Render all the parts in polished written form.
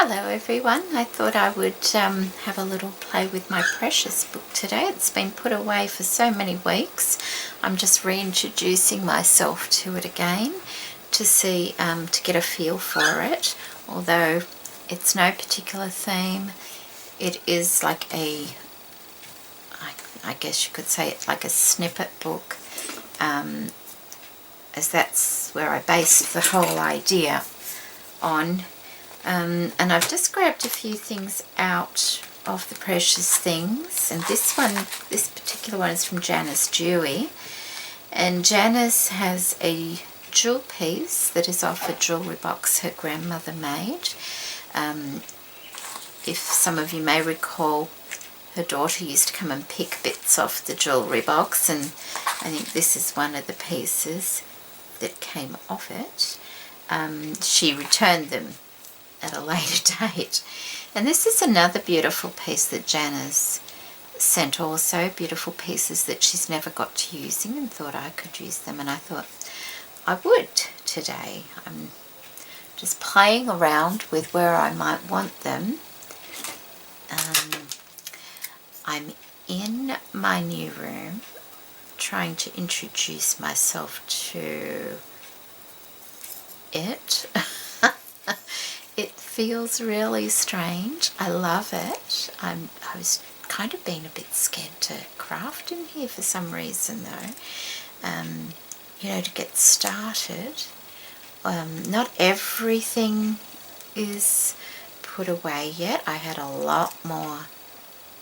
Hello everyone, I thought I would have a little play with my Precious book today. It's been put away for so many weeks. I'm just reintroducing myself to it again to see, to get a feel for it. Although it's no particular theme, it is like a, I guess you could say it's like a snippet book, as that's where I based the whole idea on. And I've just grabbed a few things out of the Precious Things, and this particular one is from Janice Dewey, and Janice has a jewel piece that is off a jewellery box her grandmother made. If some of you may recall, her daughter used to come and pick bits off the jewellery box, and I think this is one of the pieces that came off it. She returned them at a later date. And this is another beautiful piece that Janice sent also, beautiful pieces that she's never got to using and thought I could use them, and I thought I would today. I'm just playing around with where I might want them. I'm in my new room trying to introduce myself to it. It feels really strange. I love it. I was kind of being a bit scared to craft in here for some reason though. You know, to get started. Not everything is put away yet. I had a lot more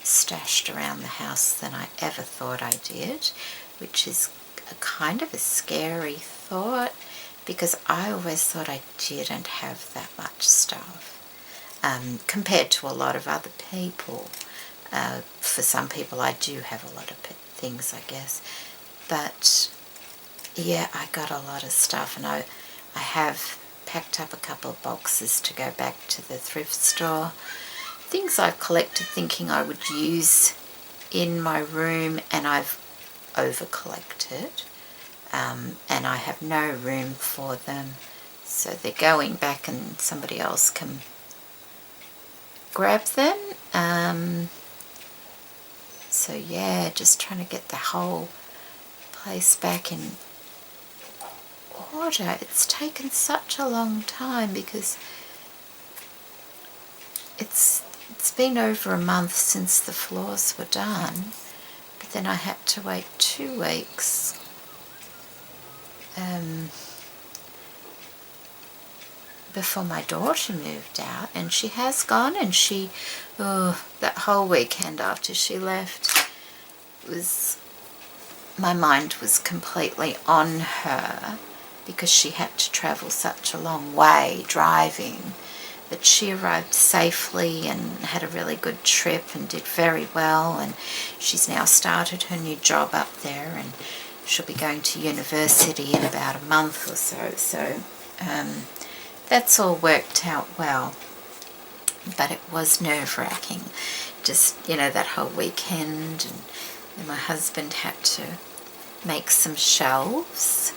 stashed around the house than I ever thought I did, which is a kind of a scary thought, because I always thought I didn't have that much stuff compared to a lot of other people. For some people I do have a lot of things, I guess, but yeah, I got a lot of stuff, and I have packed up a couple of boxes to go back to the thrift store. Things I've collected thinking I would use in my room, and I've over-collected. And I have no room for them, so they're going back and somebody else can grab them. So yeah, just trying to get the whole place back in order. It's taken such a long time because it's been over a month since the floors were done, but then I had to wait 2 weeks before my daughter moved out, and she has gone, and she, that whole weekend after she left, my mind was completely on her because she had to travel such a long way driving, but she arrived safely and had a really good trip and did very well, and she's now started her new job up there, and she'll be going to university in about a month or so, so that's all worked out well. But it was nerve-wracking, just, you know, that whole weekend, and then my husband had to make some shelves,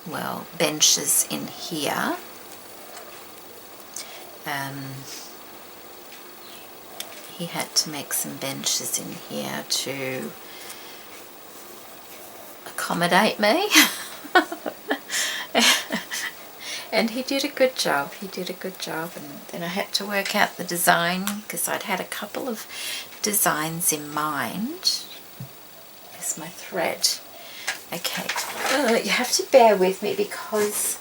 well, benches in here. He had to make some benches in here to accommodate me. And he did a good job. He did a good job. And then I had to work out the design, because I'd had a couple of designs in mind. There's my thread. Okay. You have to bear with me because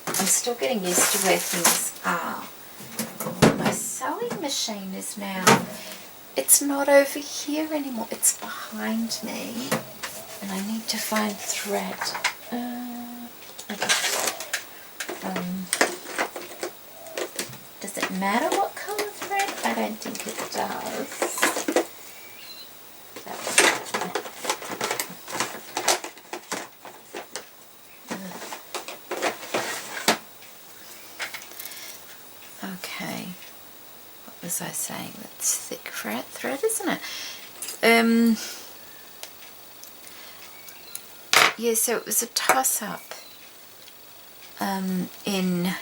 I'm still getting used to where things are. My sewing machine is now, it's not over here anymore. It's behind me. And I need to find thread. Does it matter what colour thread? I don't think it does. Okay. What was I saying? That's thick thread, isn't it? Yeah, so it was a toss-up in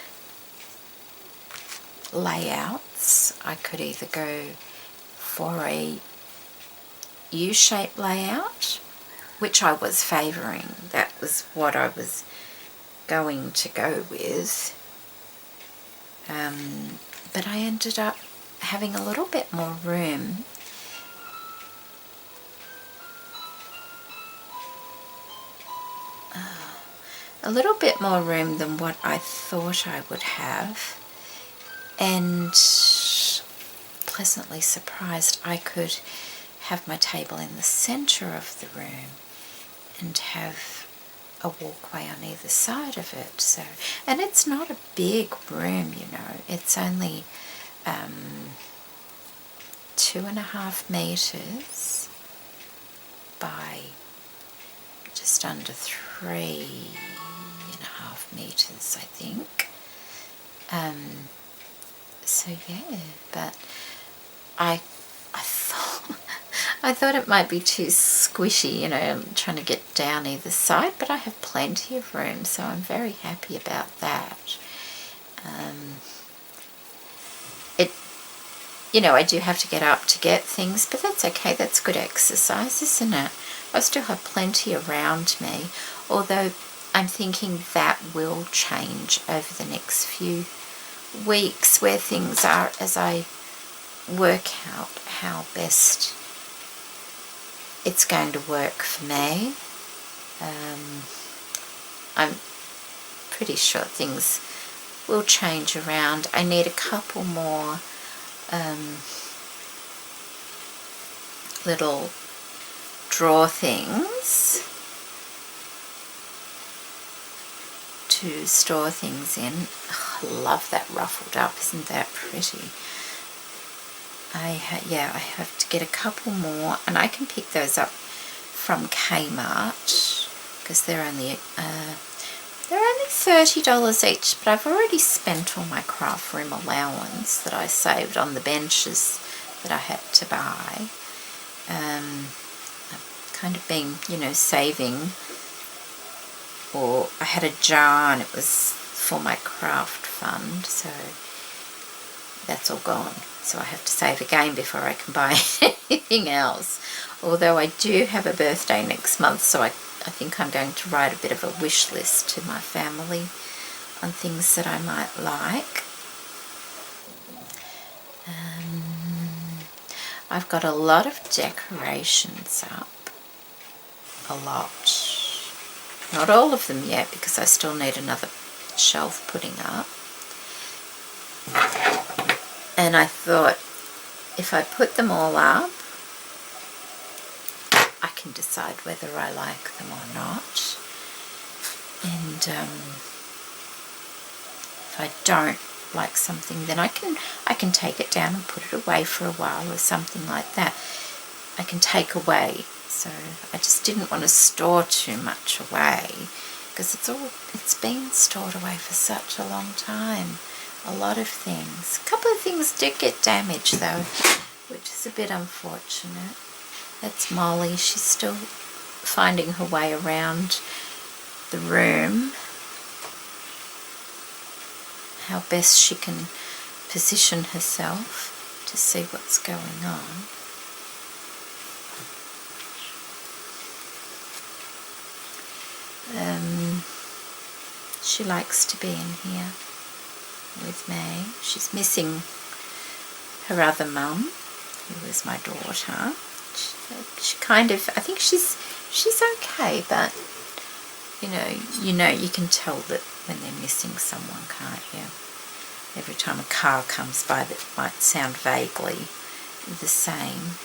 layouts. I could either go for a U-shaped layout, which I was favouring. That was what I was going to go with. But I ended up having a little bit more room than what I thought I would have, and pleasantly surprised I could have my table in the centre of the room and have a walkway on either side of it. So, and it's not a big room, you know, it's only 2.5 meters by just under 3.5 meters, I think. So yeah, but I thought it might be too squishy, you know, trying to get down either side, but I have plenty of room, so I'm very happy about that. You know, I do have to get up to get things, but that's okay. That's good exercise, isn't it? I still have plenty around me, although I'm thinking that will change over the next few weeks where things are, as I work out how best it's going to work for me. I'm pretty sure things will change around. I need a couple more little drawer things to store things in. Oh, I love that ruffled up, isn't that pretty? I have to get a couple more, and I can pick those up from Kmart because they're only $30 each, but I've already spent all my craft room allowance that I saved on the benches that I had to buy. I've kind of been, you know, saving, or I had a jar and it was for my craft fund, so that's all gone. So I have to save again before I can buy anything else. Although I do have a birthday next month, so I think I'm going to write a bit of a wish list to my family on things that I might like. I've got a lot of decorations up. A lot. Not all of them yet, because I still need another shelf putting up. And I thought, if I put them all up, I can decide whether I like them or not. And if I don't like something, then I can take it down and put it away for a while, or something like that. I can take away. So I just didn't want to store too much away, because it's been stored away for such a long time. A lot of things. A couple of things did get damaged though, which is a bit unfortunate. That's Molly. She's still finding her way around the room, how best she can position herself to see what's going on. She likes to be in here with me. She's missing her other mum, who is my daughter. She kind of, I think she's okay, but you can tell that when they're missing someone, can't you? Every time a car comes by that might sound vaguely the same.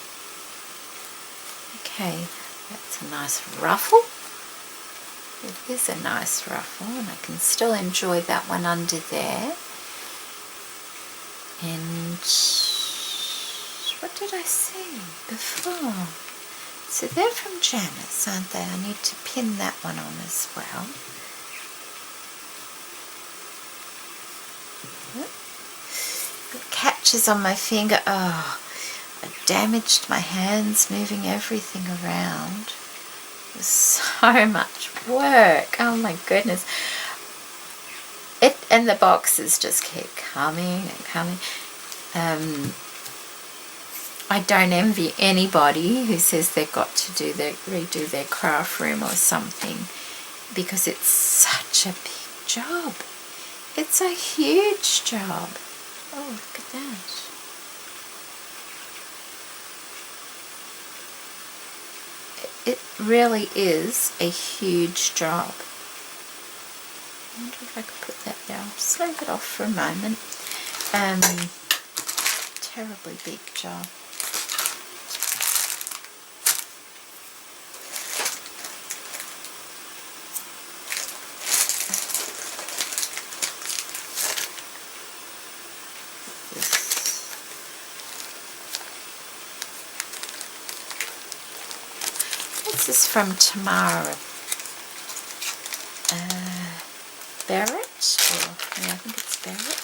Okay, that's a nice ruffle. It is a nice ruffle, and I can still enjoy that one under there. And what did I say before? So they're from Janice, aren't they? I need to pin that one on as well. Got catches on my finger. Oh, I damaged my hands moving everything around. It was so much work. Oh my goodness. And the boxes just keep coming and coming. I don't envy anybody who says they've got to redo their craft room or something, because it's such a big job. It's a huge job. Oh, look at that. It really is a huge job. I wonder if I could put that there. I'll just leave it off for a moment. Terribly big job. This is from Tamara Barrett, or yeah, I think it's Barrett.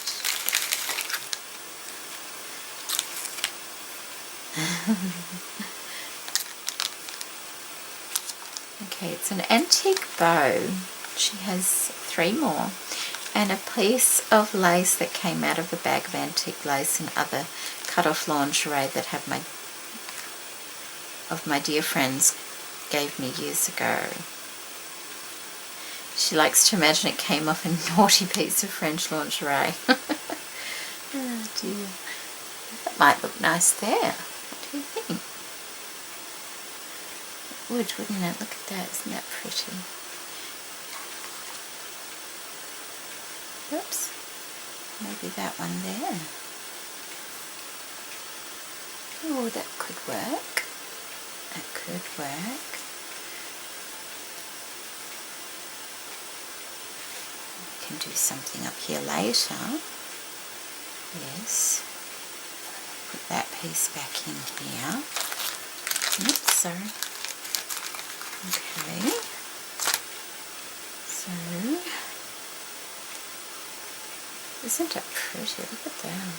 Okay, it's an antique bow. She has 3 more, and a piece of lace that came out of a bag of antique lace and other cut-off lingerie that my dear friends gave me years ago. She likes to imagine it came off a naughty piece of French lingerie. Oh dear. That might look nice there. What do you think? It would, wouldn't it? Look at that. Isn't that pretty? Oops. Maybe that one there. Oh, that could work. That could work. We can do something up here later. Yes. Put that piece back in here. Oops, sorry. Okay. So, isn't it pretty? Look at that.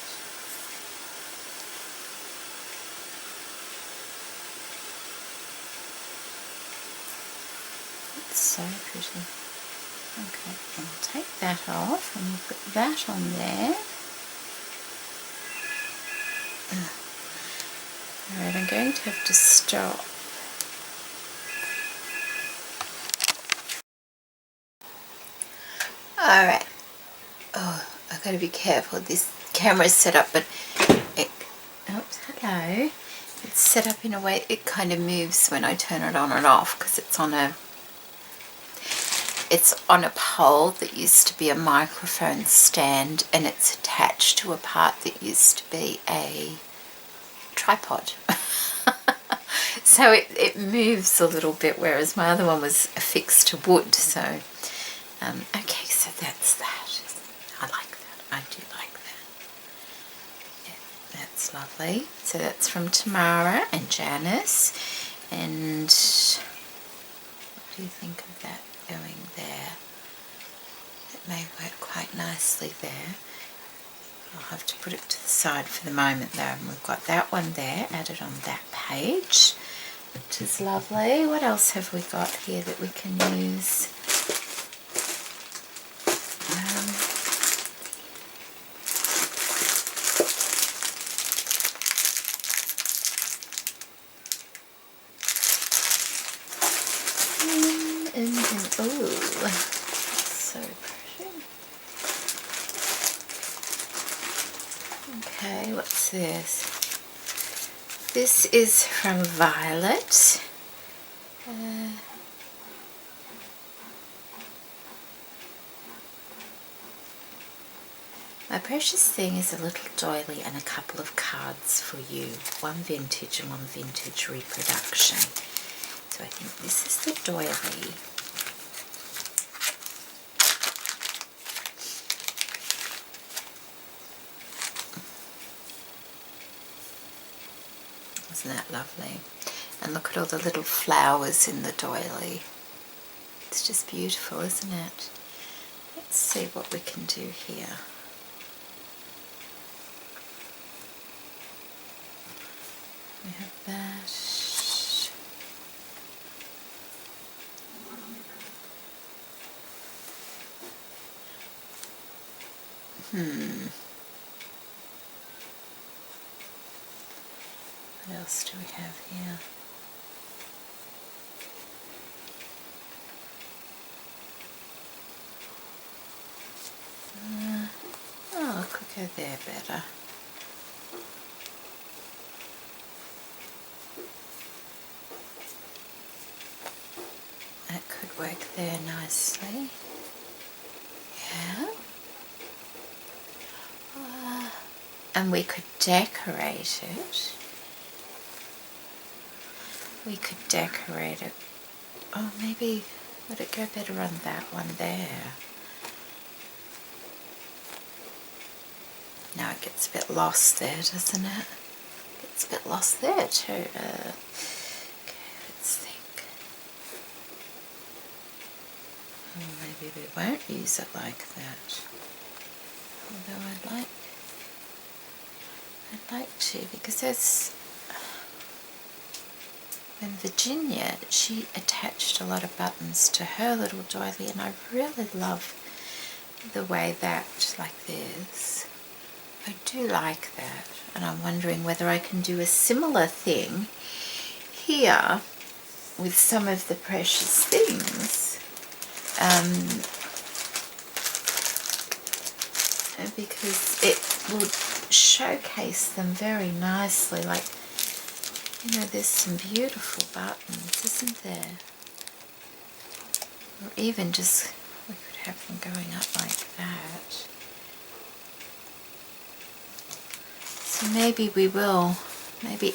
It's so pretty. Okay, and we'll take that off and we'll put that on there. Alright, I'm going to have to stop. Alright. Oh, I've got to be careful. This camera's set up, but oops, hello. It's set up in a way it kind of moves when I turn it on and off, because it's on a pole that used to be a microphone stand, and it's attached to a part that used to be a tripod. So it moves a little bit, whereas my other one was affixed to wood. So okay, so that's that. I like that. I do like that. Yeah, that's lovely. So that's from Tamara and Janice. And what do you think of that going there? It may work quite nicely there. I'll have to put it to the side for the moment though. And we've got that one there added on that page, which is lovely. What else have we got here that we can use? Oh, so pretty. Okay, what's this? This is from Violet. My precious thing is a little doily and a couple of cards for you. One vintage and one vintage reproduction. So I think this is the doily. Isn't that lovely? And look at all the little flowers in the doily. It's just beautiful, isn't it? Let's see what we can do here. We have that. What else do we have here? Oh, I could go there better. That could work there nicely. Yeah. And we could decorate it. We could decorate it. Oh, maybe would it go better on that one there? Now it gets a bit lost there, doesn't it? It's a bit lost there too. Okay, let's think. Oh, maybe we won't use it like that. Although I'd like to, because there's, when Virginia, she attached a lot of buttons to her little doily, and I really love the way that, like this. I do like that, and I'm wondering whether I can do a similar thing here with some of the precious things, because it will showcase them very nicely. Like, you know, there's some beautiful buttons, isn't there? Or even just, we could have them going up like that. So maybe we will, maybe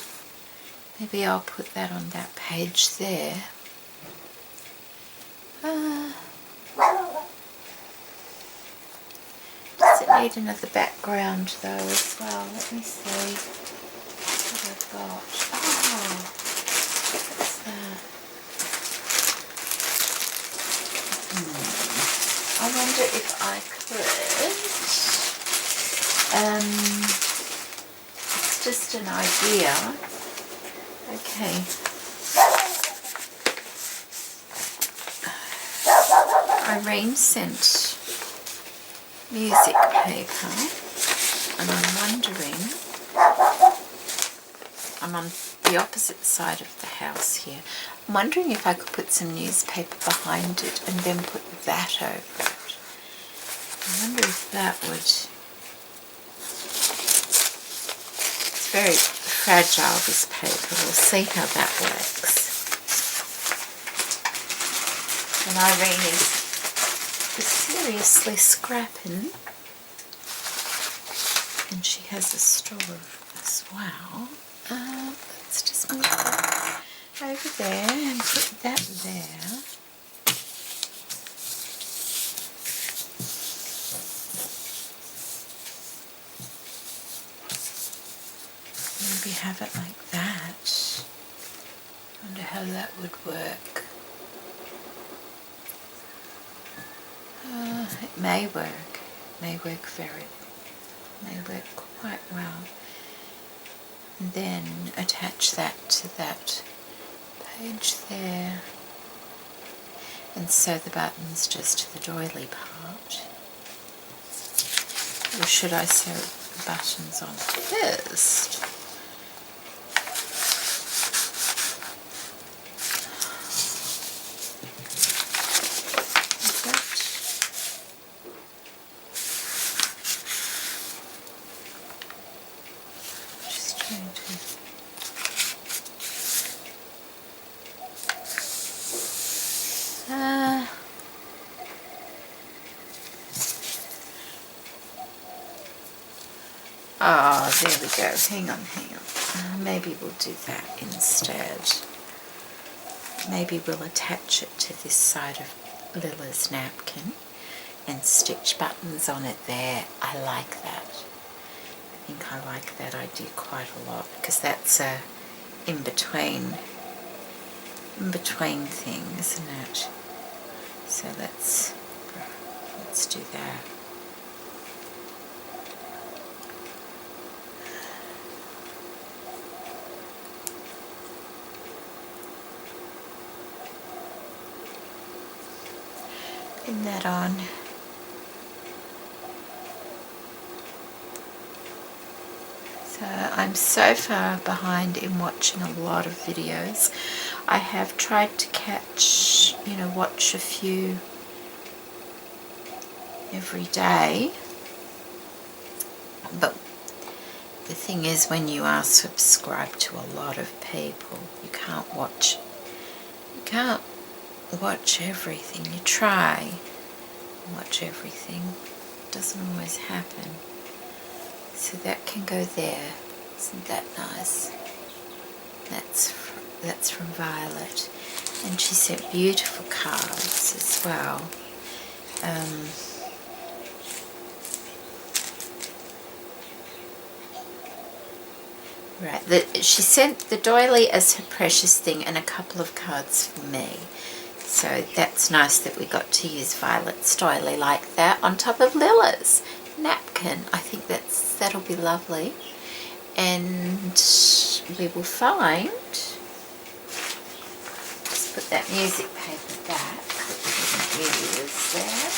I'll put that on that page there. Does it need another background though as well? Let me see what I've got. Oh, what's that? I wonder if I could, it's just an idea. Okay. Irene sent music paper, and I'm wondering, I'm on the opposite side of the house here, I'm wondering if I could put some newspaper behind it and then put that over it. I wonder if that would, it's very fragile, this paper, we'll see how that works. And Irene is seriously scrapping, and she has a store as well. Let's just move that over there and put that there. Maybe have it like that. I wonder how that would work. It may work. May work quite well. And then attach that to that page there, and sew the buttons just to the doily part. Or should I sew the buttons on first? Oh, there we go. Hang on. Maybe we'll do that instead. Maybe we'll attach it to this side of Lila's napkin and stitch buttons on it there. I like that. I think I like that idea quite a lot, because that's a in-between thing, isn't it? So let's do that. Pin that on. So I'm so far behind in watching a lot of videos. I have tried to catch, watch a few every day, but the thing is, when you are subscribed to a lot of people, you can't watch everything. You try and watch everything. It doesn't always happen. So that can go there. Isn't that nice? That's from Violet, and she sent beautiful cards as well. Right, she sent the doily as her precious thing and a couple of cards for me. So that's nice that we got to use Violet's doily like that on top of Lila's napkin. I think that'll be lovely. And we will find, just put that music paper back that we didn't use there.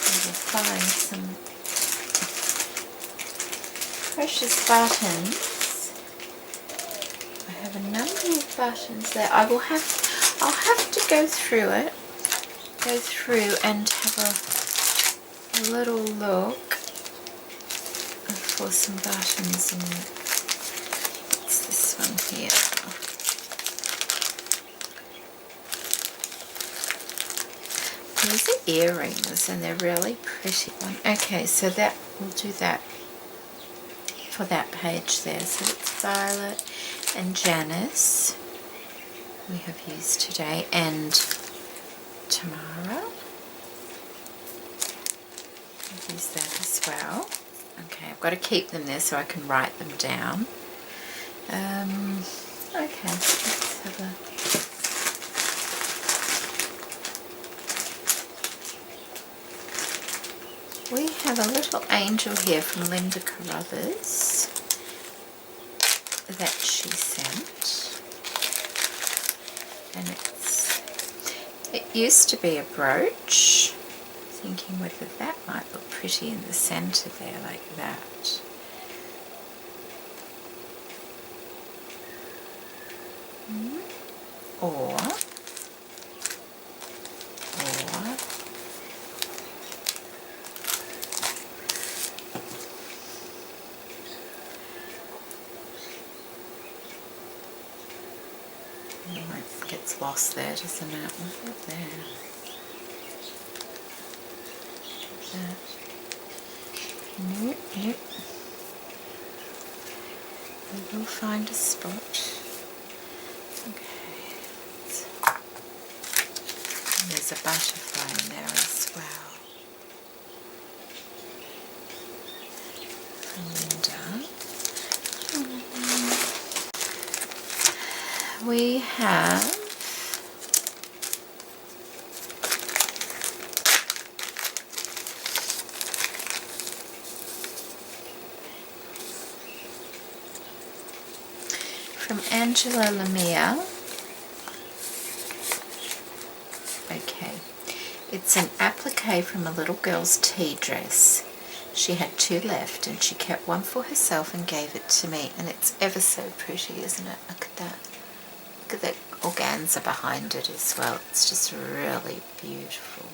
We will find some precious buttons. I have a number of buttons there. I'll have to go through and have a little look for some buttons in it. What's this one here? These are earrings and they're really pretty. Okay, so we'll do that for that page there. So it's Violet and Janice we have used today, and Tamara. I'll use that as well. Okay, I've got to keep them there so I can write them down. Okay, let's have a... We have a little angel here from Linda Carruthers that she sent. And it used to be a brooch. Thinking whether that might look pretty in the center there like that. Or it gets lost there, doesn't it? Look at there. Nope. We will find a spot. Okay. And there's a butterfly in there as well. From Linda. We have from Angela Lemire. Okay, it's an applique from a little girl's tea dress. She had 2 left and she kept one for herself and gave it to me, and it's ever so pretty, isn't it? Look at that. Look at that organza behind it as well. It's just really beautiful.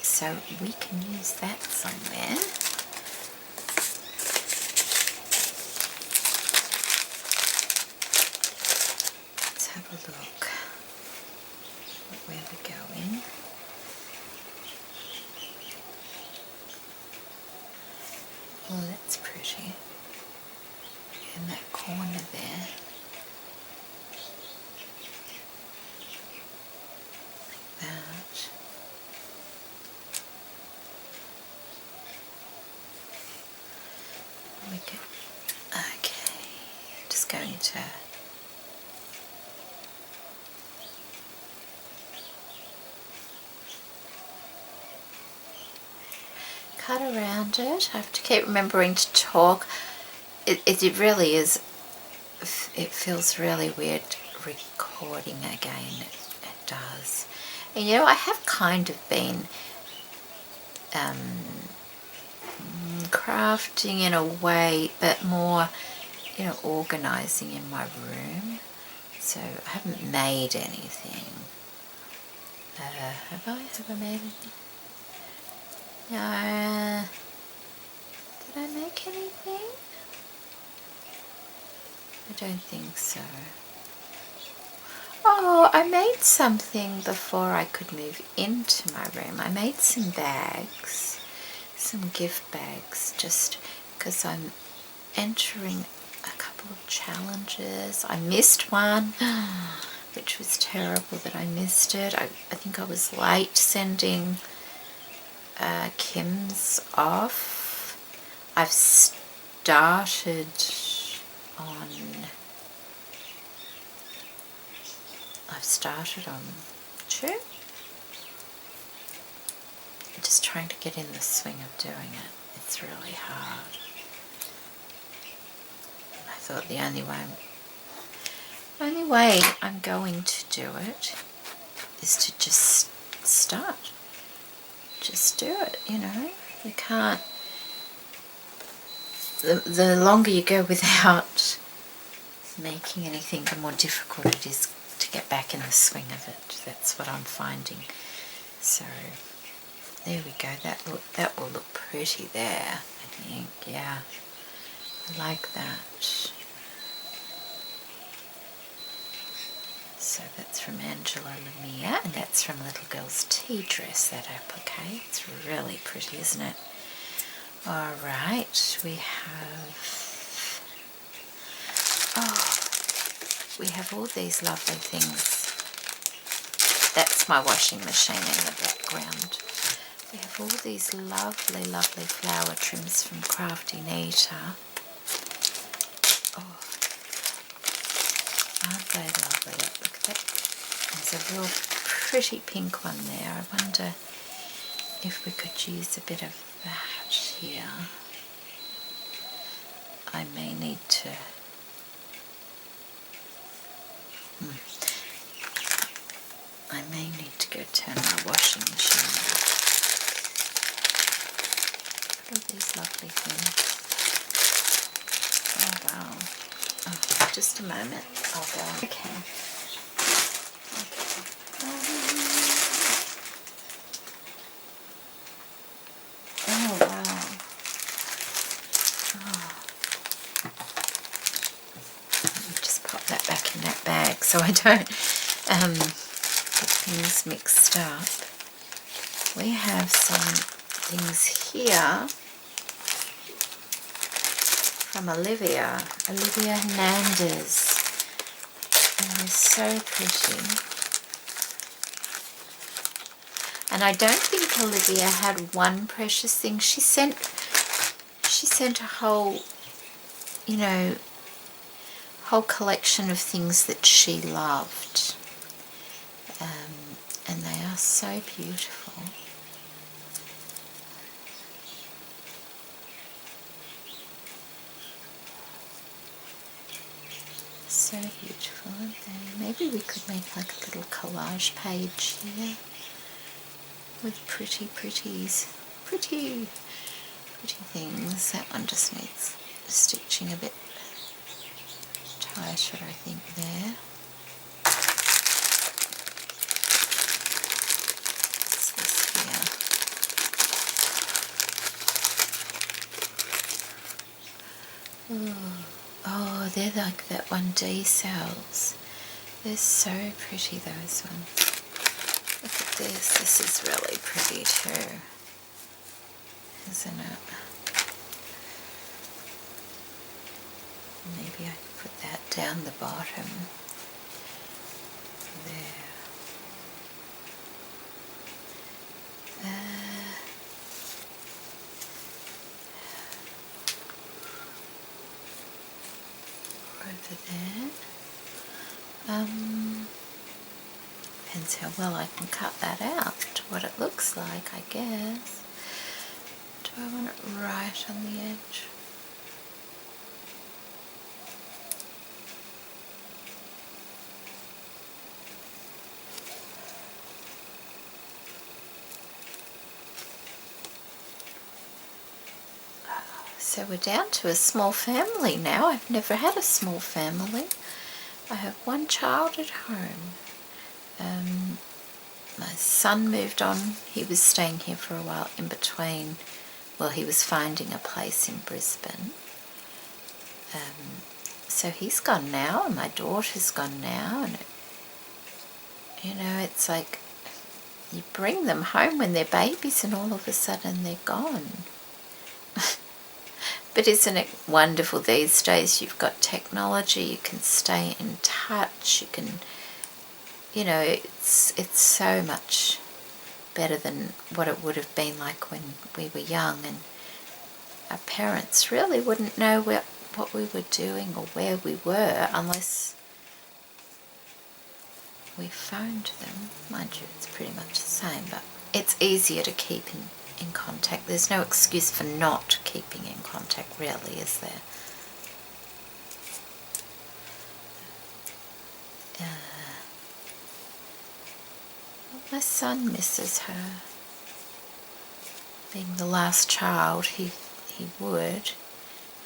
So we can use that somewhere. Have a look at where we're going. Oh, that's pretty. In that corner there. Like that. Okay. Just going to cut around it. I have to keep remembering to talk. It really is it feels really weird recording again. It does. And you know, I have kind of been crafting in a way, but more, you know, organising in my room. So I haven't made anything. Have I made anything? No. Did I make anything? I don't think so. Oh, I made something before I could move into my room. I made some bags, some gift bags, just because I'm entering a couple of challenges. I missed one, which was terrible that I missed it. I think I was late sending Kim's off. I've started on 2. I'm just trying to get in the swing of doing it. It's really hard. I thought the only way I'm going to do it is to just start. Just do it, you know. You can't. The longer you go without making anything, the more difficult it is to get back in the swing of it. That's what I'm finding. So there we go. That will look pretty there, I think. Yeah, I like that. So that's from Angela Lemire, and that's from Little Girl's Tea Dress, that applique. It's really pretty, isn't it? All right, we have all these lovely things. That's my washing machine in the background. We have all these lovely, lovely flower trims from Crafty Nita. Oh, aren't they lovely? Look at that. There's a real pretty pink one there. I wonder if we could use a bit of that here. I may need to go turn my washing machine on. Look at these lovely things. Oh wow. Oh, just a moment. I'll go. Okay. Oh wow. Let me just pop that back in that bag so I don't get things mixed up. We have some things here from Olivia Hernandez, and they're so pretty. And I don't think Olivia had one precious thing. She sent a whole, you know, whole collection of things that she loved, and they are so beautiful. So beautiful, aren't they? Maybe we could make like a little collage page here with pretty things. That one just needs stitching a bit tighter, I think, there. What's this here? Oh, they're like that 1D cells. They're so pretty, those ones. Look at this. This is really pretty too, isn't it? Maybe I could put that down the bottom there. Over there. Depends how well I can cut that out, what it looks like, I guess. Do I want it right on the edge? So we're down to a small family now. I've never had a small family. I have one child at home. My son moved on. He was staying here for a while in between. Well, he was finding a place in Brisbane. So he's gone now, and my daughter's gone now, and it's like you bring them home when they're babies and all of a sudden they're gone. But isn't it wonderful these days? You've got technology, you can stay in touch, you can, it's so much better than what it would have been like when we were young, and our parents really wouldn't know what we were doing or where we were unless we phoned them. Mind you, it's pretty much the same, but it's easier to keep in contact. There's no excuse for not keeping in contact, really, is there? My son misses her. Being the last child, he would,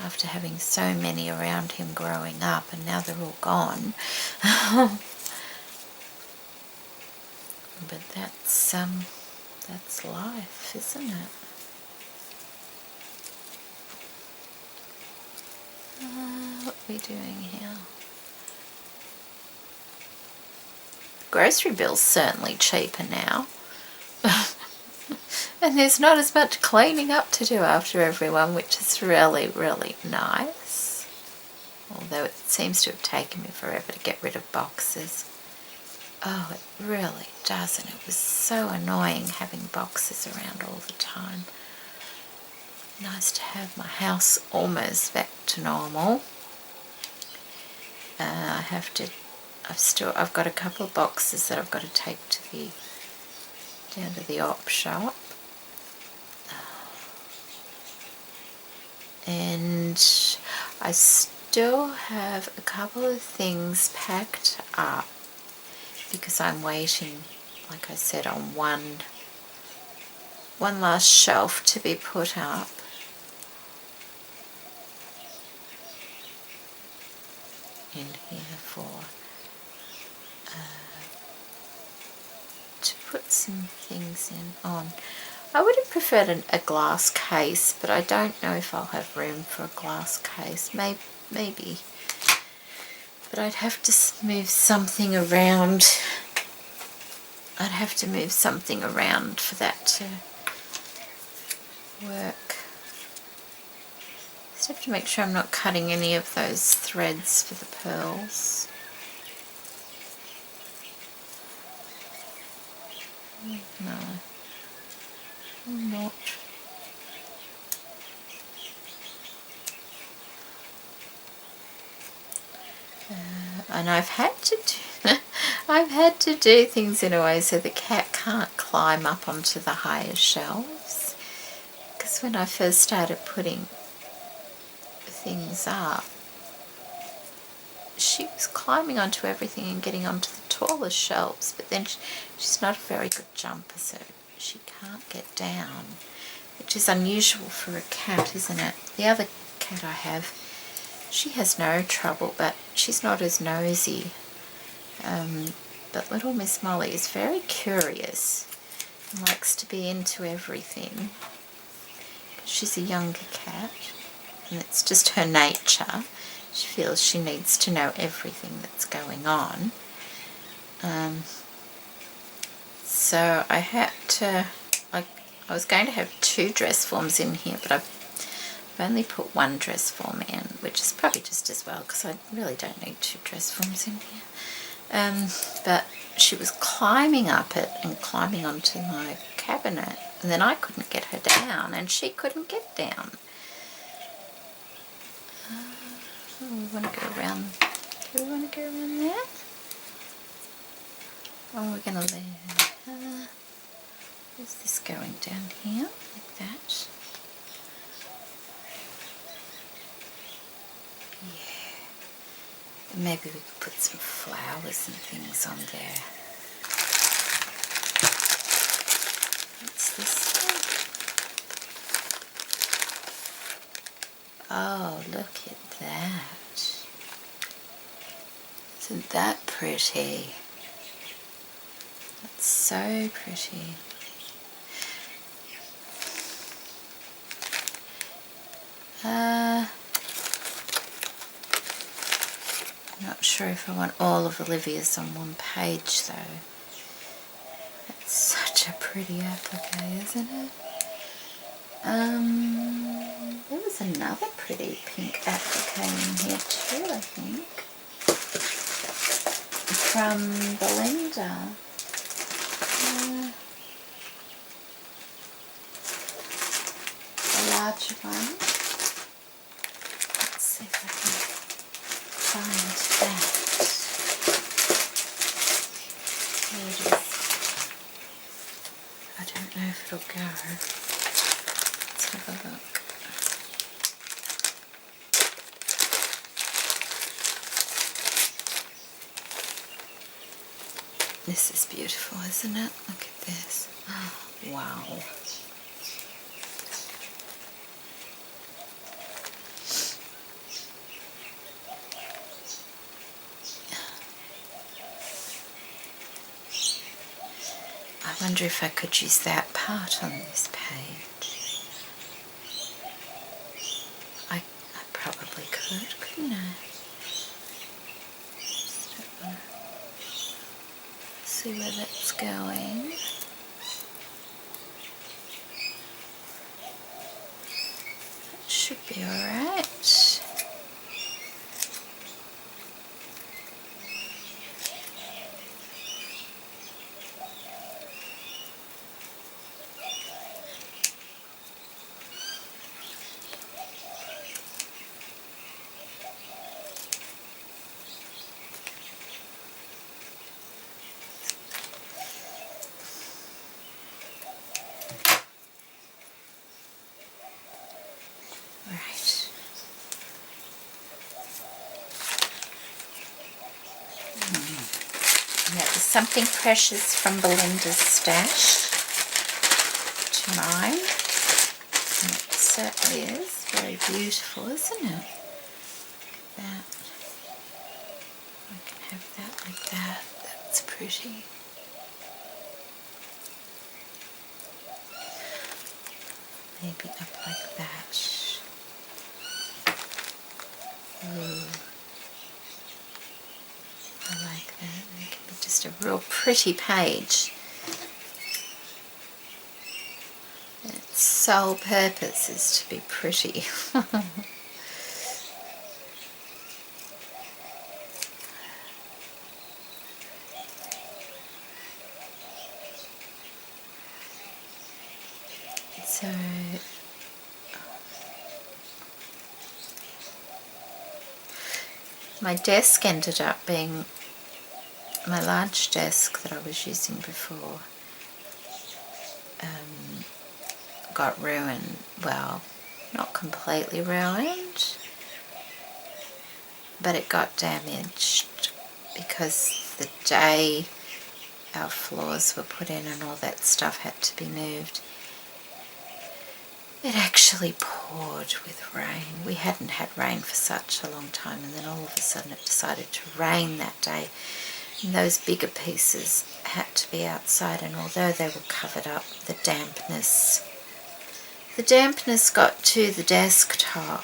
after having so many around him growing up, and now they're all gone. But that's life, isn't it? What are we doing here? Grocery bill's certainly cheaper now. And there's not as much cleaning up to do after everyone, which is really, really nice. Although it seems to have taken me forever to get rid of boxes. Oh, it really does, and it was so annoying having boxes around all the time. Nice to have my house almost back to normal. I've got a couple of boxes that I've got to take down to the op shop. And I still have a couple of things packed up because I'm waiting, like I said, on one last shelf to be put up. In here to put some things on. I would have preferred a glass case, but I don't know if I'll have room for a glass case. Maybe. But I'd have to move something around. I'd have to move something around for that to work. Just have to make sure I'm not cutting any of those threads for the pearls. No, I'm not. And I've had to do things in a way so the cat can't climb up onto the higher shelves. Because when I first started putting things up, she was climbing onto everything and getting onto the tallest shelves, but then she's not a very good jumper, so she can't get down, which is unusual for a cat, isn't it? The other cat I have, she has no trouble, but she's not as nosy. But little Miss Molly is very curious and likes to be into everything. She's a younger cat, and it's just her nature. She feels she needs to know everything that's going on. So I had to, I was going to have 2 dress forms in here, but I've only put 1 dress form in, which is probably just as well, because I really don't need 2 dress forms in here. But she was climbing up it and climbing onto my cabinet, and then I couldn't get her down, and she couldn't get down. We want to go around. Do we want to go around there? Or we're going to leave. Is this going down here like that? Yeah. Maybe we could put some flowers and things on there. What's this one? Oh, look at that. Isn't that pretty? That's so pretty. I'm not sure if I want all of Olivia's on one page though. It's such a pretty applique, isn't it? There was another pretty pink applique in here too, I think. From Belinda. A larger one. Let's see if I can find that. There it is. I don't know if it'll go. Let's have a look. This is beautiful, isn't it? Look at this. Oh, wow. I wonder if I could use that part on this page. I probably could, couldn't I? See where that's going. That should be alright. Right. That was Something Precious from Belinda's stash to mine. And it certainly is very beautiful, isn't it? That. I can have that like that. That's pretty. Maybe up like that. Ooh. I like that. It can be just a real pretty page. Its sole purpose is to be pretty. So my desk ended up being my large desk that I was using before. Got ruined. Well, not completely ruined, but it got damaged because the day our floors were put in and all that stuff had to be moved, it actually poured with rain. We hadn't had rain for such a long time, and then all of a sudden it decided to rain that day. And those bigger pieces had to be outside, and although they were covered up, the dampness got to the desktop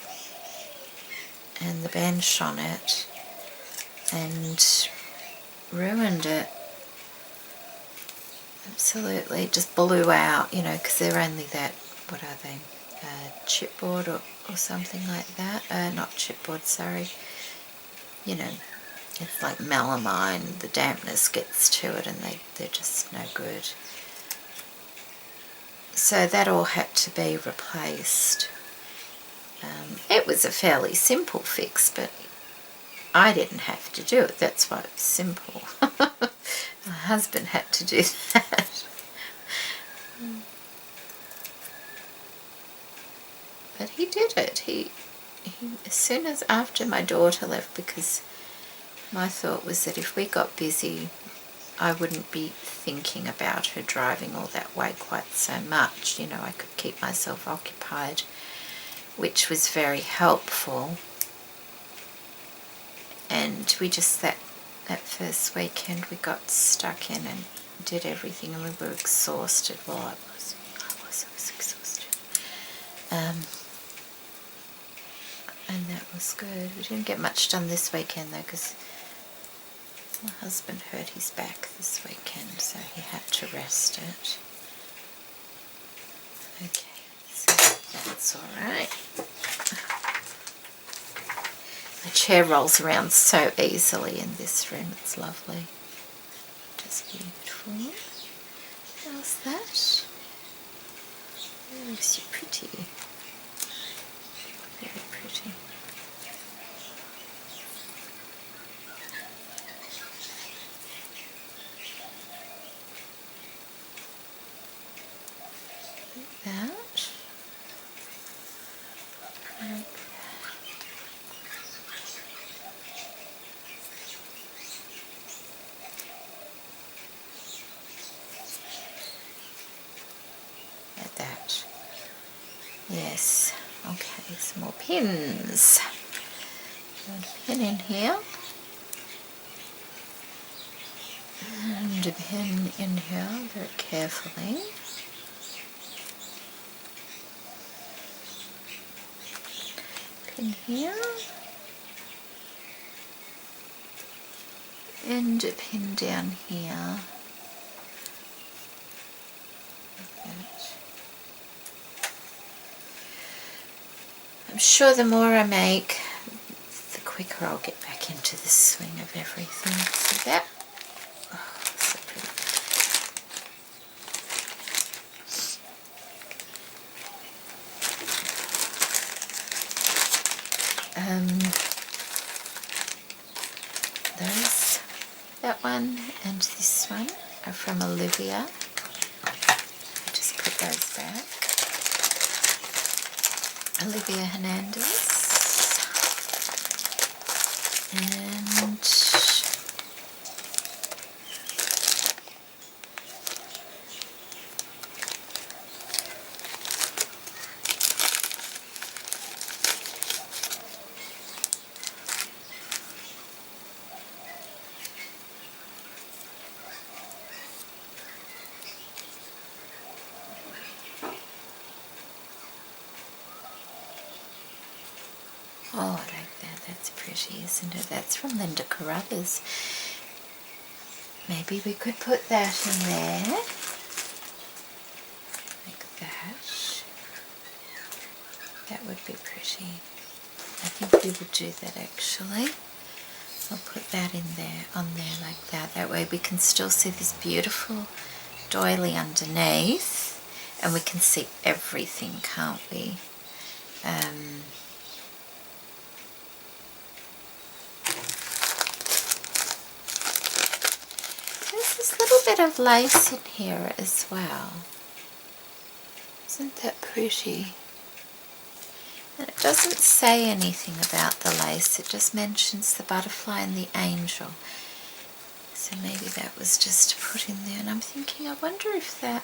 and the bench on it and ruined it. Absolutely, it just blew out, you know, because they're only that, what are they, chipboard or something like that. Not chipboard, sorry. You know, it's like melamine. The dampness gets to it and they're just no good. So that all had to be replaced. It was a fairly simple fix, but I didn't have to do it. That's why it was simple. My husband had to do that. But he did it. He as soon as after my daughter left, because my thought was that if we got busy, I wouldn't be thinking about her driving all that way quite so much. You know, I could keep myself occupied which was very helpful. And we just, that first weekend we got stuck in and did everything, and we were exhausted. Well, I was exhausted. And that was good. We didn't get much done this weekend though, because my husband hurt his back this weekend, so he had to rest it. Okay, so that's alright. The chair rolls around so easily in this room, it's lovely. Just beautiful. How's that? Oh, so pretty. Very pretty. Like that. Like that. Yes. Okay, some more pins. Put a pin in here. And a pin in here very carefully. Pin here. And a pin down here. Like that. I'm sure the more I make, the quicker I'll get back into the swing of everything. See that? Oh, so pretty. That one and this one are from Olivia. I just put those back. Olivia Hernandez. And oh, I like that. That's pretty, isn't it? That's from Linda Carruthers. Maybe we could put that in there. Like that. That would be pretty. I think we would do that actually. I'll put that in there, on there like that. That way we can still see this beautiful doily underneath, and we can see everything, can't we? There's this little bit of lace in here as well. Isn't that pretty? And it doesn't say anything about the lace, it just mentions the butterfly and the angel. So maybe that was just put in there, and I'm thinking, I wonder if that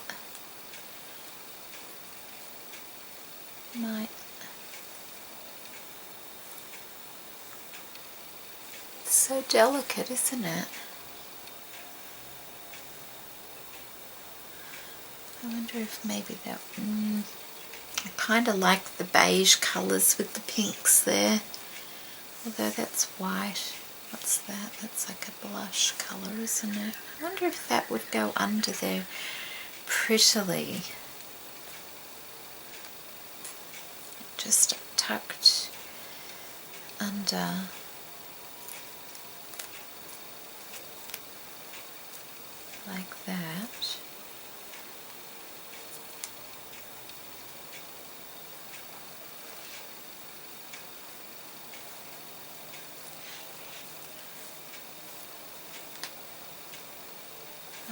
might... It's so delicate, isn't it? I wonder if maybe that... I kind of like the beige colours with the pinks there, although that's white. What's that? That's like a blush colour, isn't it? I wonder if that would go under there prettily. Just tucked under. Like that.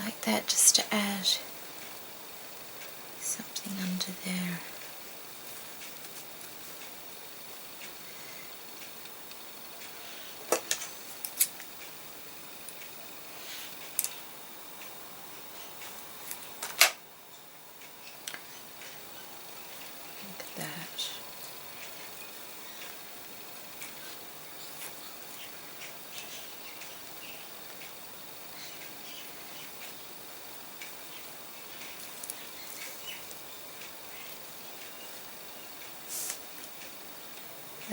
Like that, just to add something under there. Like that.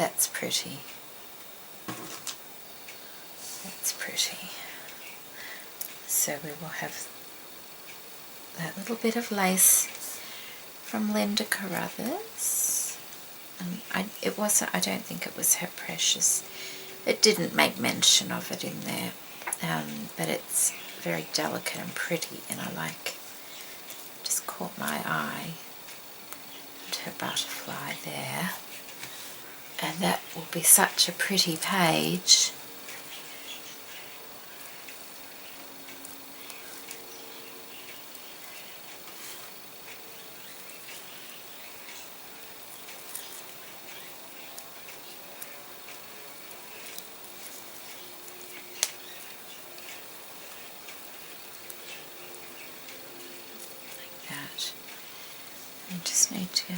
That's pretty. That's pretty. So we will have that little bit of lace from Linda Carruthers. It wasn't, I don't think it was her precious. It didn't make mention of it in there, but it's very delicate and pretty, and I like, just caught my eye, and her butterfly there. And that will be such a pretty page. I just need to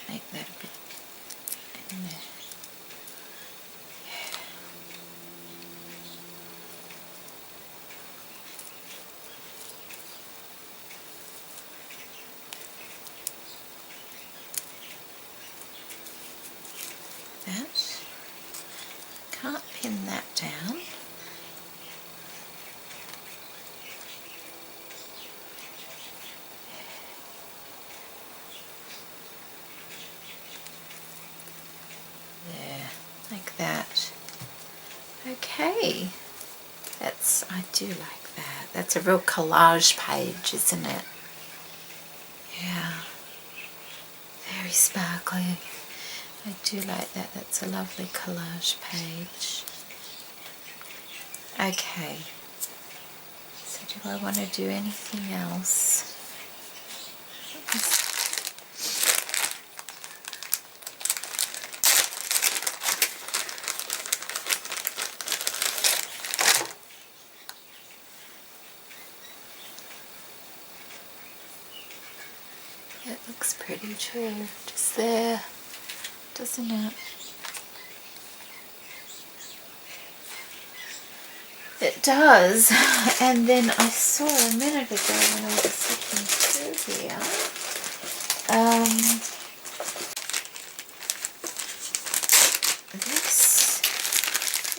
make that a bit in there. Yeah. That. Can't pin that down. Like that. Okay, I do like that. That's a real collage page, isn't it? Yeah, very sparkly. I do like that. That's a lovely collage page. Okay, so do I want to do anything else? It looks pretty too, just there, doesn't it? It does. And then I saw a minute ago when I was looking through here,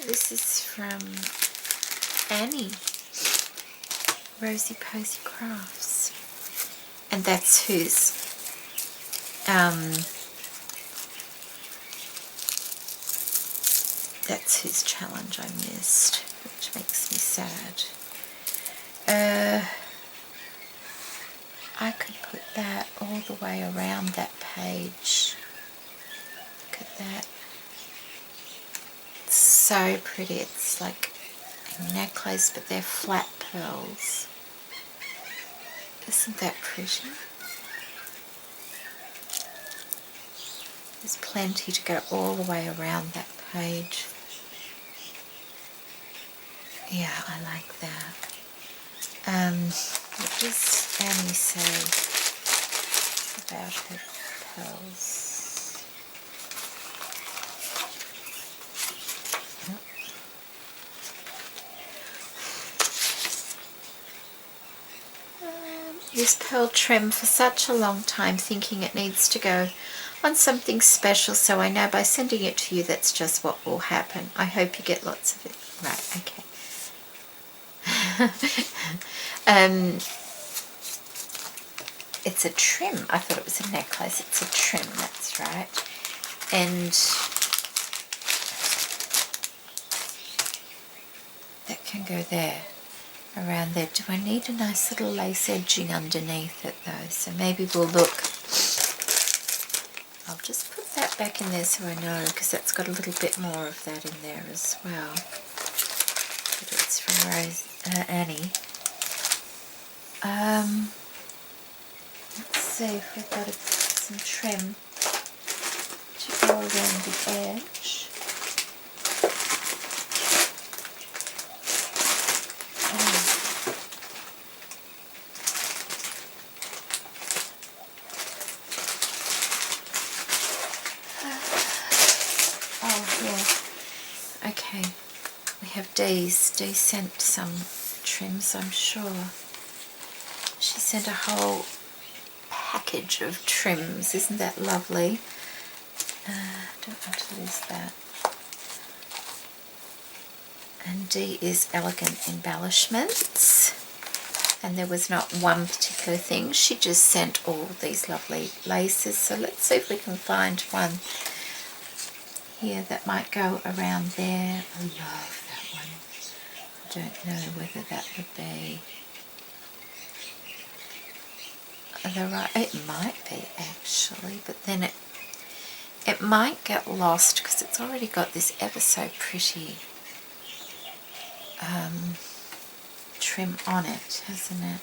this is from Annie, Rosy Posy Crafts, and that's whose challenge I missed, which makes me sad. I could put that all the way around that page. Look at that. It's so pretty. It's like a necklace, but they're flat pearls. Isn't that pretty? There's plenty to go all the way around that page. Yeah, I like that. What does Annie say about her pearls? This pearl trim for such a long time, thinking it needs to go on something special, so I know by sending it to you that's just what will happen. I hope you get lots of it. Right, okay. It's a trim. I thought it was a necklace. It's a trim, that's right. And that can go there, around there. Do I need a nice little lace edging underneath it though? So maybe we'll look. I'll just put that back in there so I know, because that's got a little bit more of that in there as well. But it's from Annie. Let's see if we've got some trim to go around the edge. Okay, we have Dee's. Dee sent some trims, I'm sure. She sent a whole package of trims. Isn't that lovely? Don't want to lose that. And D is Elegant Embellishments. And there was not one particular thing. She just sent all these lovely laces. So let's see if we can find one here that might go around there. I love that one. I don't know whether that would be the right. It might be actually, but then it might get lost because it's already got this ever so pretty trim on it, hasn't it?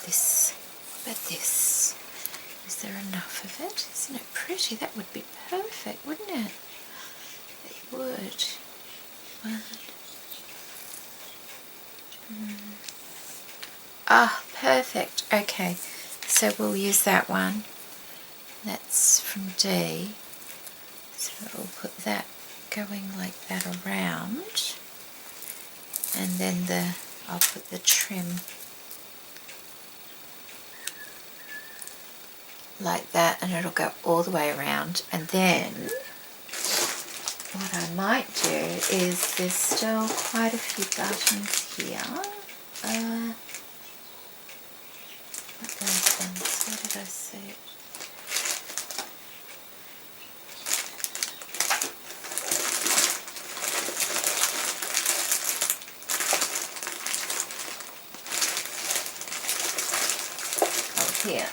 This, what about this? Is there enough of it? Isn't it pretty? That would be perfect, wouldn't it? It would. One, two. Ah, perfect. Okay, so we'll use that one. That's from D. So we'll put that going like that around. And then I'll put the trim like that, and it'll go all the way around. And then what I might do is there's still quite a few buttons here. What those ones? Where did I see it? Oh, here.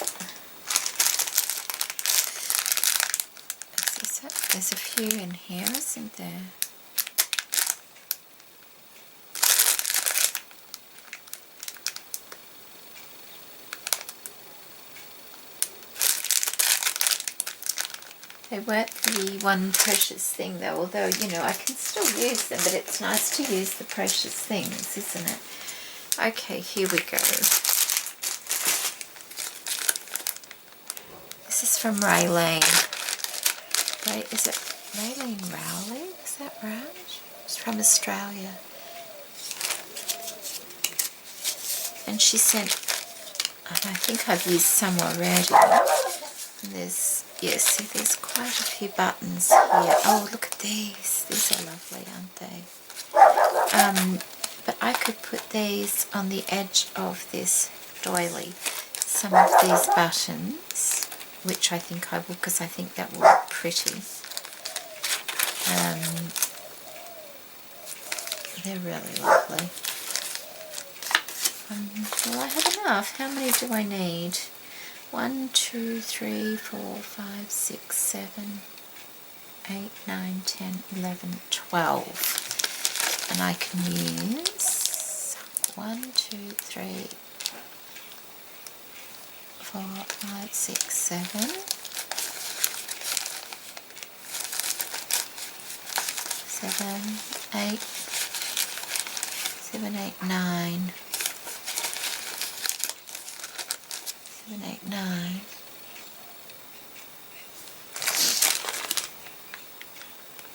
Is this it? There's a few in here, isn't there? They weren't the one precious thing though, although, you know, I can still use them, but it's nice to use the precious things, isn't it? Okay, here we go. This is from Raylene. Is it Raylene Rowley? Is that right? It's from Australia. And she sent, and I think I've used some already. And there's, yes, see there's quite a few buttons here. Oh, look at these. These are lovely, aren't they? But I could put these on the edge of this doily. Some of these buttons, which I think I will, because I think that will look pretty. They're really lovely. Will I have enough? How many do I need? 1, 2, 3, 4, 5, 6, 7, 8, 9, 10, 11, 12. And I can use 1, 2, 3, 4, 5, 6, 7. 7, 8, 7, 8, 9. 7, 8, 9.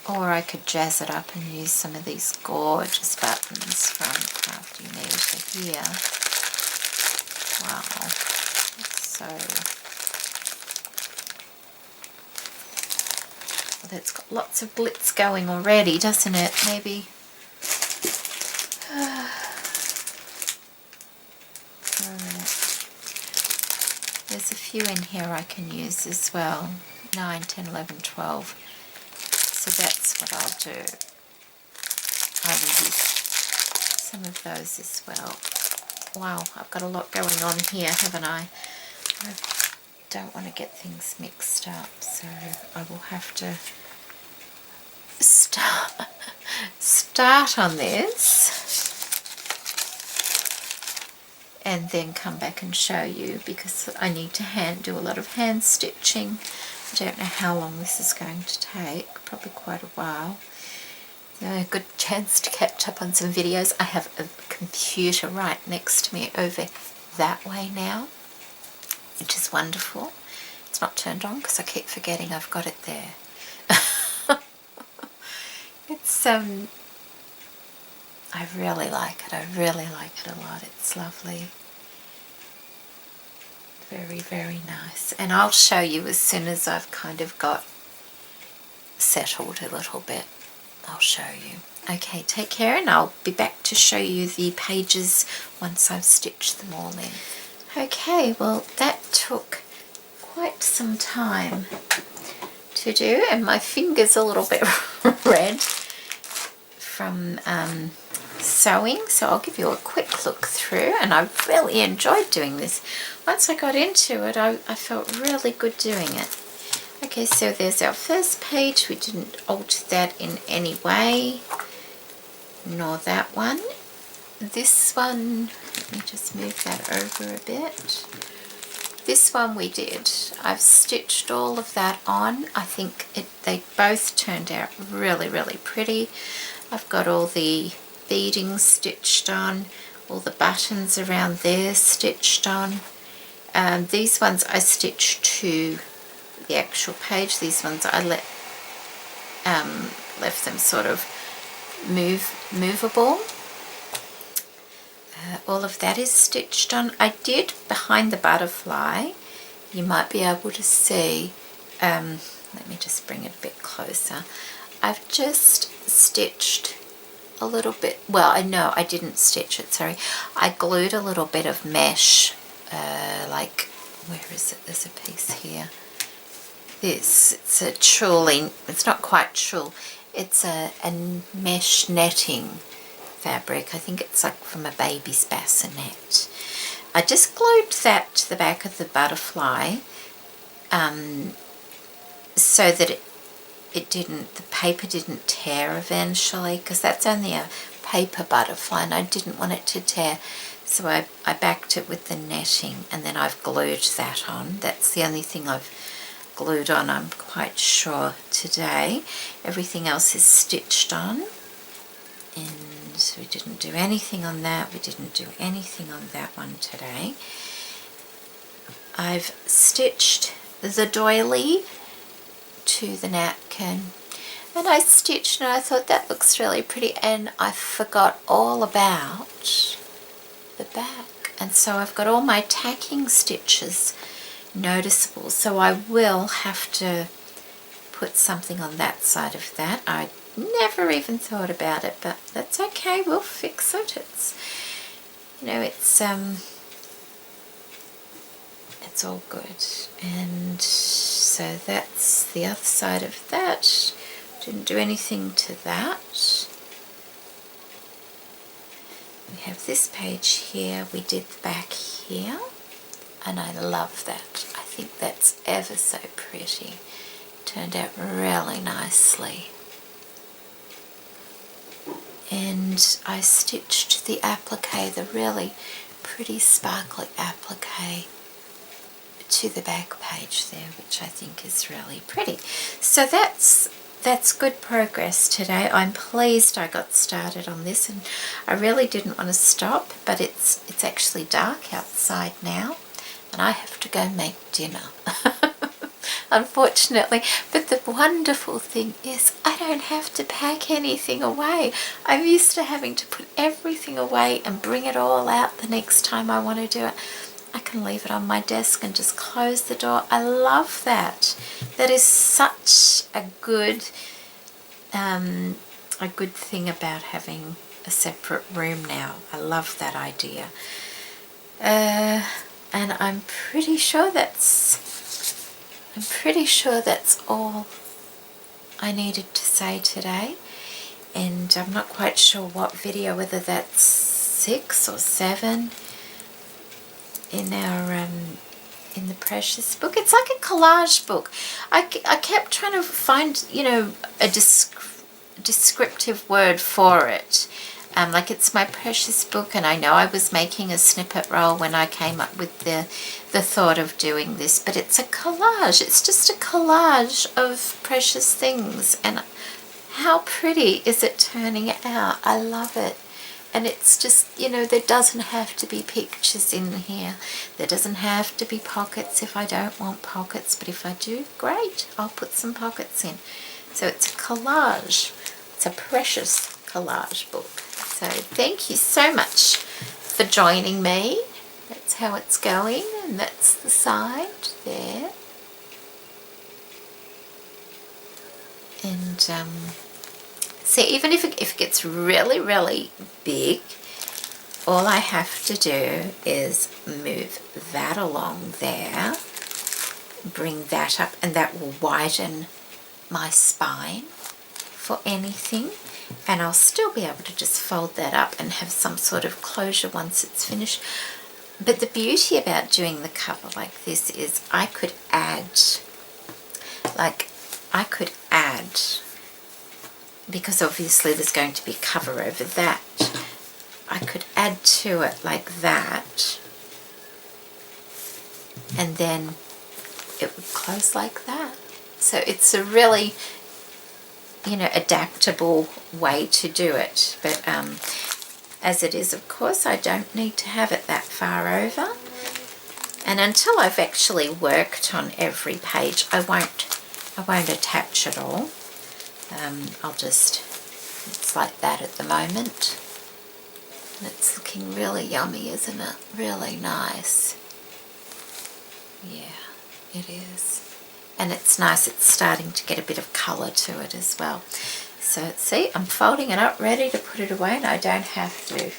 Or I could jazz it up and use some of these gorgeous buttons from Crafty Needle here. Wow, that's so... Well, that's got lots of glitz going already, doesn't it? Maybe... There's a few in here I can use as well. 9, 10, 11, 12. So that's what I'll do. I will use some of those as well. Wow, I've got a lot going on here, haven't I? I don't want to get things mixed up, so I will have to start on this and then come back and show you, because I need to do a lot of hand stitching. I don't know how long this is going to take, probably quite a while. A good chance to catch up on some videos. I have a computer right next to me over that way now, which is wonderful. It's not turned on because I keep forgetting I've got it there. I really like it. I really like it a lot. It's lovely. Very, very nice. And I'll show you as soon as I've kind of got settled a little bit. I'll show you. Okay, take care, and I'll be back to show you the pages once I've stitched them all in. Okay, well that took quite some time to do, and my finger's a little bit red from sewing, so I'll give you a quick look through. And I really enjoyed doing this. Once I got into it, I felt really good doing it. Okay, so there's our first page. We didn't alter that in any way, nor that one. This one, let me just move that over a bit. This one we did. I've stitched all of that on. I think they both turned out really, really pretty. I've got all the beading stitched on, all the buttons around there stitched on. These ones I stitched to the actual page. These ones I left them sort of movable. All of that is stitched on. I did behind the butterfly. You might be able to see, let me just bring it a bit closer. I've just stitched a little bit, well, no, I didn't stitch it, sorry. I glued a little bit of mesh, like, where is it? There's a piece here. It's a tulle, it's not quite tulle, it's a mesh netting fabric. I think it's like from a baby's bassinet. I just glued that to the back of the butterfly so that the paper didn't tear eventually, because that's only a paper butterfly and I didn't want it to tear. So I backed it with the netting, and then I've glued that on. That's the only thing I've glued on, I'm quite sure, today. Everything else is stitched on. And we didn't do anything on that. We didn't do anything on that one today. I've stitched the doily to the napkin, and I stitched and I thought that looks really pretty, and I forgot all about the back, and so I've got all my tacking stitches noticeable, so I will have to put something on that side of that. I never even thought about it, but that's okay, we'll fix it. It's, you know, it's all good. And so that's the other side of that. Didn't do anything to that. We have this page here, we did the back here, and I love that. I think that's ever so pretty. Turned out really nicely. And I stitched the applique, the really pretty sparkly applique, to the back page there, which I think is really pretty. So that's good progress today. I'm pleased I got started on this, and I really didn't want to stop, but it's actually dark outside now and I have to go make dinner. Unfortunately, but the wonderful thing is I don't have to pack anything away. I'm used to having to put everything away and bring it all out the next time I want to do it. I can leave it on my desk and just close the door. I love that. That is such a good thing about having a separate room now. I love that idea. And I'm pretty sure that's all I needed to say today. And I'm not quite sure what video, whether that's 6 or 7 in our in the Precious book. It's like a collage book. I kept trying to find, you know, a descriptive word for it. Like, it's my Precious book, and I know I was making a snippet roll when I came up with the thought of doing this, but it's a collage. It's just a collage of precious things, and how pretty is it turning out? I love it. And it's just, you know, there doesn't have to be pictures in here. There doesn't have to be pockets if I don't want pockets, but if I do, great, I'll put some pockets in. So it's a collage. It's a Precious collage book. So thank you so much for joining me. That's how it's going, and that's the side there. And see, even if it gets really, really big, all I have to do is move that along there, bring that up, and that will widen my spine for anything. And I'll still be able to just fold that up and have some sort of closure once it's finished. But the beauty about doing the cover like this is I could add, because obviously there's going to be cover over that, I could add to it like that, and then it would close like that. So it's a really, you know, adaptable way to do it. But as it is, of course, I don't need to have it that far over. And until I've actually worked on every page, I won't attach it all. I'll just, it's like that at the moment. And it's looking really yummy, isn't it? Really nice. Yeah, it is. And it's nice, it's starting to get a bit of colour to it as well. So see, I'm folding it up, ready to put it away, and I don't have to.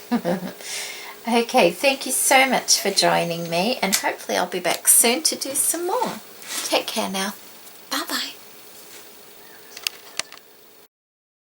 Okay, thank you so much for joining me, and hopefully I'll be back soon to do some more. Take care now.